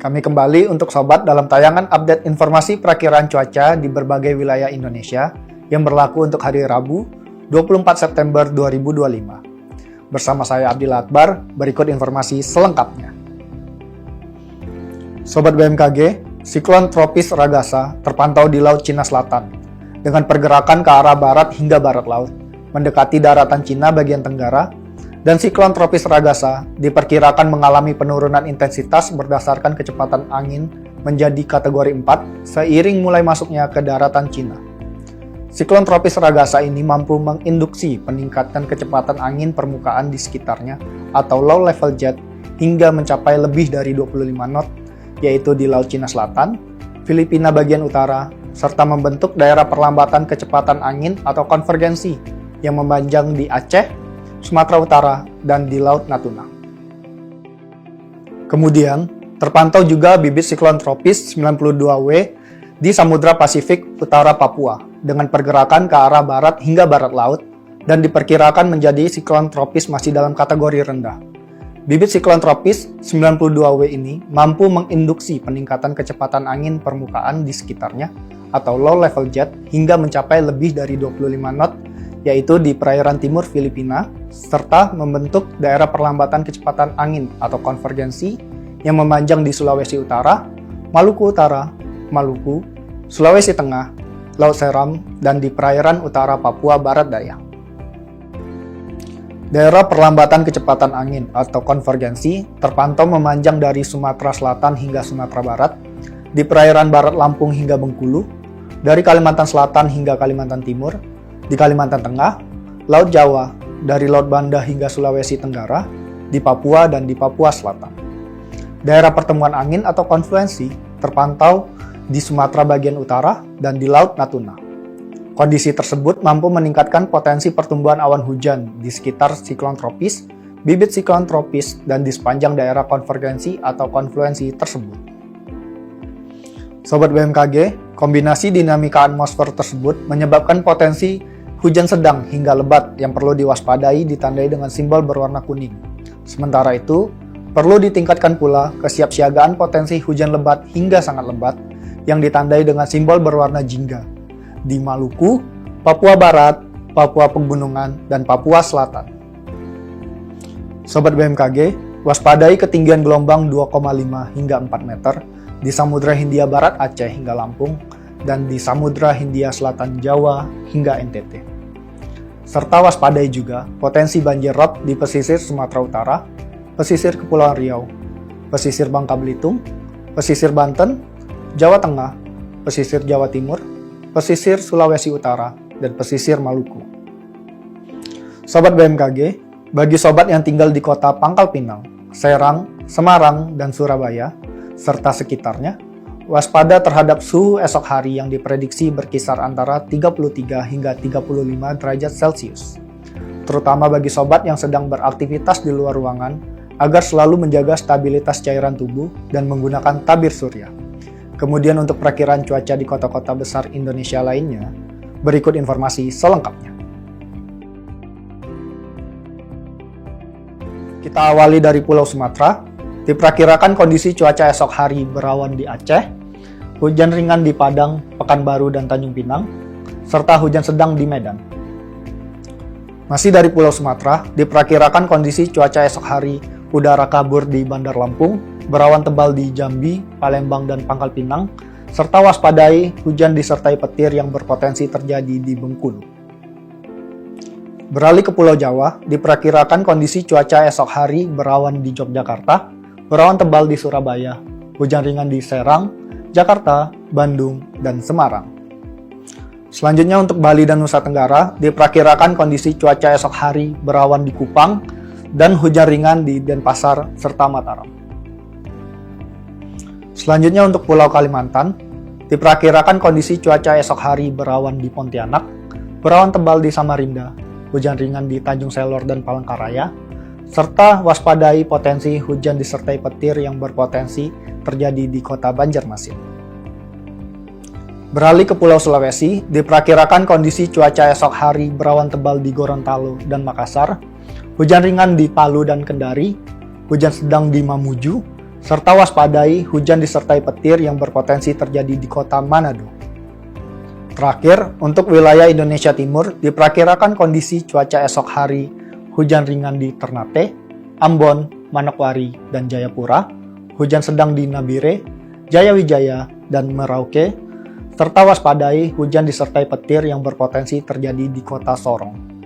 Kami kembali untuk sobat dalam tayangan update informasi perakiraan cuaca di berbagai wilayah Indonesia yang berlaku untuk hari Rabu, 24 September 2025. Bersama saya Abdil Akbar, berikut informasi selengkapnya. Sobat BMKG, siklon tropis Ragasa terpantau di Laut Cina Selatan dengan pergerakan ke arah barat hingga barat laut, mendekati daratan Cina bagian tenggara, dan siklon tropis Ragasa diperkirakan mengalami penurunan intensitas berdasarkan kecepatan angin menjadi kategori 4 seiring mulai masuknya ke daratan Cina. Siklon tropis Ragasa ini mampu menginduksi peningkatan kecepatan angin permukaan di sekitarnya atau low level jet hingga mencapai lebih dari 25 knot, yaitu di Laut Cina Selatan, Filipina bagian utara, serta membentuk daerah perlambatan kecepatan angin atau konvergensi yang memanjang di Aceh, Sumatera Utara, dan di Laut Natuna. Kemudian, terpantau juga bibit siklon tropis 92W di Samudra Pasifik Utara Papua dengan pergerakan ke arah barat hingga barat laut dan diperkirakan menjadi siklon tropis masih dalam kategori rendah. Bibit siklon tropis 92W ini mampu menginduksi peningkatan kecepatan angin permukaan di sekitarnya atau low level jet hingga mencapai lebih dari 25 knot, yaitu di perairan timur Filipina, serta membentuk daerah perlambatan kecepatan angin atau konvergensi yang memanjang di Sulawesi Utara, Maluku Utara, Maluku, Sulawesi Tengah, Laut Seram, dan di perairan utara Papua Barat Daya. Daerah perlambatan kecepatan angin atau konvergensi terpantau memanjang dari Sumatera Selatan hingga Sumatera Barat, di perairan barat Lampung hingga Bengkulu, dari Kalimantan Selatan hingga Kalimantan Timur, di Kalimantan Tengah, Laut Jawa, dari Laut Banda hingga Sulawesi Tenggara, di Papua dan di Papua Selatan. Daerah pertemuan angin atau konfluensi terpantau di Sumatera bagian utara dan di Laut Natuna. Kondisi tersebut mampu meningkatkan potensi pertumbuhan awan hujan di sekitar siklon tropis, bibit siklon tropis, dan di sepanjang daerah konvergensi atau konfluensi tersebut. Sobat BMKG, kombinasi dinamika atmosfer tersebut menyebabkan potensi hujan sedang hingga lebat yang perlu diwaspadai ditandai dengan simbol berwarna kuning. Sementara itu, perlu ditingkatkan pula kesiapsiagaan potensi hujan lebat hingga sangat lebat yang ditandai dengan simbol berwarna jingga di Maluku, Papua Barat, Papua Pegunungan, dan Papua Selatan. Sobat BMKG, waspadai ketinggian gelombang 2,5 hingga 4 meter di Samudra Hindia Barat Aceh hingga Lampung, dan di Samudra Hindia Selatan Jawa hingga NTT. Serta waspadai juga potensi banjir rob di pesisir Sumatera Utara, pesisir Kepulauan Riau, pesisir Bangka Belitung, pesisir Banten, Jawa Tengah, pesisir Jawa Timur, pesisir Sulawesi Utara, dan pesisir Maluku. Sobat BMKG, bagi sobat yang tinggal di kota Pangkal Pinang, Serang, Semarang, dan Surabaya, serta sekitarnya, waspada terhadap suhu esok hari yang diprediksi berkisar antara 33 hingga 35 derajat Celcius. Terutama bagi sobat yang sedang beraktivitas di luar ruangan, agar selalu menjaga stabilitas cairan tubuh dan menggunakan tabir surya. Kemudian untuk perkiraan cuaca di kota-kota besar Indonesia lainnya, berikut informasi selengkapnya. Kita awali dari Pulau Sumatera. Diperkirakan kondisi cuaca esok hari berawan di Aceh, hujan ringan di Padang, Pekanbaru, dan Tanjung Pinang, serta hujan sedang di Medan. Masih dari Pulau Sumatera, diperkirakan kondisi cuaca esok hari udara kabur di Bandar Lampung, berawan tebal di Jambi, Palembang, dan Pangkal Pinang, serta waspadai hujan disertai petir yang berpotensi terjadi di Bengkulu. Beralih ke Pulau Jawa, diperkirakan kondisi cuaca esok hari berawan di Yogyakarta, berawan tebal di Surabaya, hujan ringan di Serang, Jakarta, Bandung, dan Semarang. Selanjutnya untuk Bali dan Nusa Tenggara, diperkirakan kondisi cuaca esok hari berawan di Kupang dan hujan ringan di Denpasar serta Mataram. Selanjutnya untuk Pulau Kalimantan, diperkirakan kondisi cuaca esok hari berawan di Pontianak, berawan tebal di Samarinda, hujan ringan di Tanjung Selor dan Palangkaraya, serta waspadai potensi hujan disertai petir yang berpotensi terjadi di kota Banjarmasin. Beralih ke Pulau Sulawesi, diperkirakan kondisi cuaca esok hari berawan tebal di Gorontalo dan Makassar, hujan ringan di Palu dan Kendari, hujan sedang di Mamuju, serta waspadai hujan disertai petir yang berpotensi terjadi di kota Manado. Terakhir, untuk wilayah Indonesia Timur, diperkirakan kondisi cuaca esok hari hujan ringan di Ternate, Ambon, Manokwari, dan Jayapura, hujan sedang di Nabire, Jayawijaya, dan Merauke, serta waspadai hujan disertai petir yang berpotensi terjadi di kota Sorong.